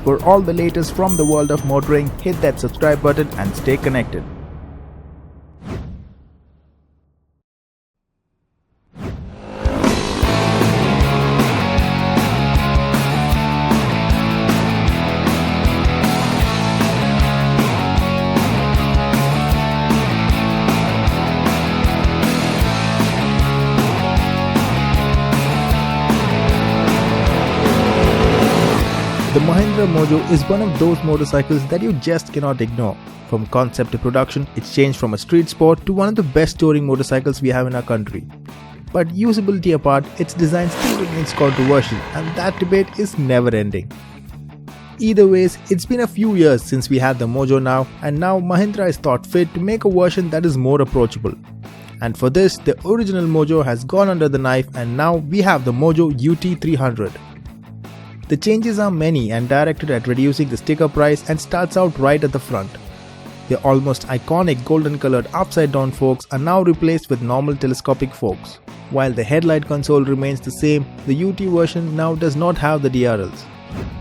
For all the latest from the world of motoring, hit that subscribe button and stay connected. The Mahindra Mojo is one of those motorcycles that you just cannot ignore. From concept to production, it's changed from a street sport to one of the best touring motorcycles we have in our country. But usability apart, its design still remains controversial, and that debate is never ending. Either ways, it's been a few years since we had the Mojo now, and now Mahindra is thought fit to make a version that is more approachable. And for this, the original Mojo has gone under the knife, and now we have the Mojo UT 300. The changes are many and directed at reducing the sticker price and starts out right at the front. The almost iconic golden colored upside down forks are now replaced with normal telescopic forks. While the headlight console remains the same, the UT version now does not have the DRLs.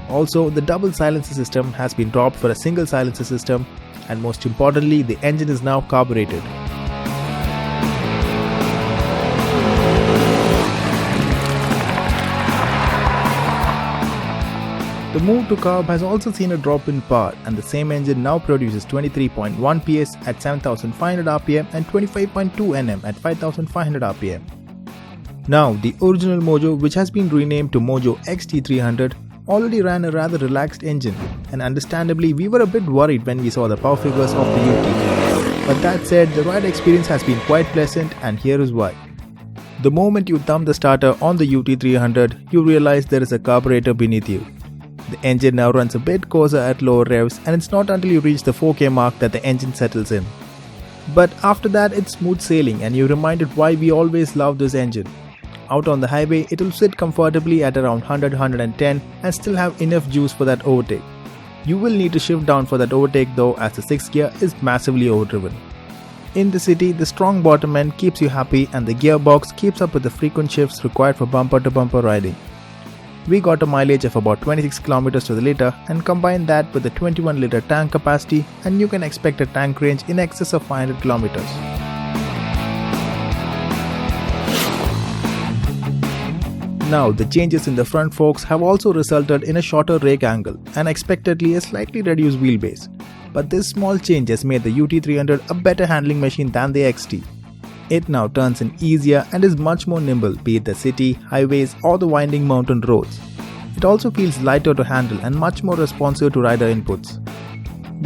Also, the double silencer system has been dropped for a single silencer system, and most importantly, the engine is now carbureted. The move to carb has also seen a drop in power, and the same engine now produces 23.1 PS at 7500 rpm and 25.2 Nm at 5500 rpm. Now, the original Mojo, which has been renamed to Mojo XT300, already ran a rather relaxed engine, and understandably we were a bit worried when we saw the power figures of the UT. But that said, the ride experience has been quite pleasant, and here is why. The moment you thumb the starter on the UT300, you realize there is a carburetor beneath you. The engine now runs a bit coarser at lower revs, and it's not until you reach the 4K mark that the engine settles in. But after that, it's smooth sailing, and you're reminded why we always love this engine. Out on the highway, it will sit comfortably at around 100-110 and still have enough juice for that overtake. You will need to shift down for that overtake though, as the 6th gear is massively overdriven. In the city, the strong bottom end keeps you happy, and the gearbox keeps up with the frequent shifts required for bumper to bumper riding. We got a mileage of about 26 km to the litre, and combine that with the 21 litre tank capacity, and you can expect a tank range in excess of 500 km. Now, the changes in the front forks have also resulted in a shorter rake angle and expectedly a slightly reduced wheelbase. But this small change has made the UT300 a better handling machine than the XT. It now turns in easier and is much more nimble, be it the city, highways or the winding mountain roads. It also feels lighter to handle and much more responsive to rider inputs.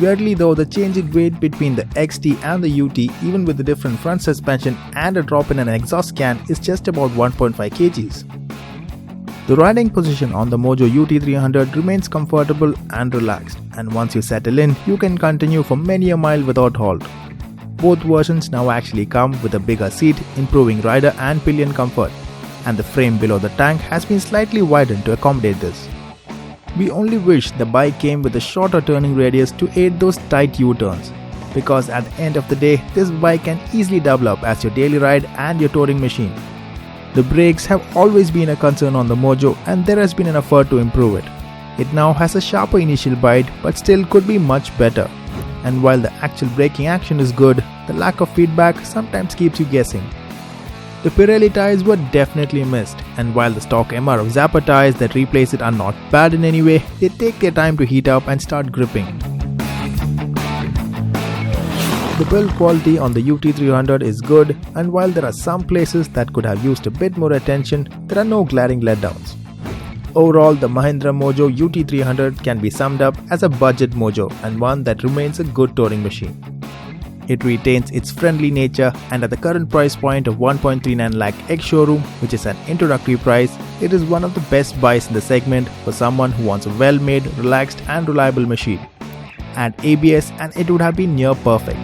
Weirdly though, the change in weight between the XT and the UT, even with the different front suspension and a drop in an exhaust can, is just about 1.5 kg. The riding position on the Mojo UT300 remains comfortable and relaxed, and once you settle in, you can continue for many a mile without halt. Both versions now actually come with a bigger seat, improving rider and pillion comfort, and the frame below the tank has been slightly widened to accommodate this. We only wish the bike came with a shorter turning radius to aid those tight U-turns, because at the end of the day, this bike can easily double up as your daily ride and your touring machine. The brakes have always been a concern on the Mojo, and there has been an effort to improve it. It now has a sharper initial bite, but still could be much better. And while the actual braking action is good, the lack of feedback sometimes keeps you guessing. The Pirelli tires were definitely missed, and while the stock MR of Zappa tires that replace it are not bad in any way, they take their time to heat up and start gripping. The build quality on the UT300 is good, and while there are some places that could have used a bit more attention, there are no glaring letdowns. Overall, the Mahindra Mojo UT300 can be summed up as a budget Mojo and one that remains a good touring machine. It retains its friendly nature, and at the current price point of 1.39 lakh ex-showroom, which is an introductory price, it is one of the best buys in the segment for someone who wants a well-made, relaxed and reliable machine. Add ABS and it would have been near perfect.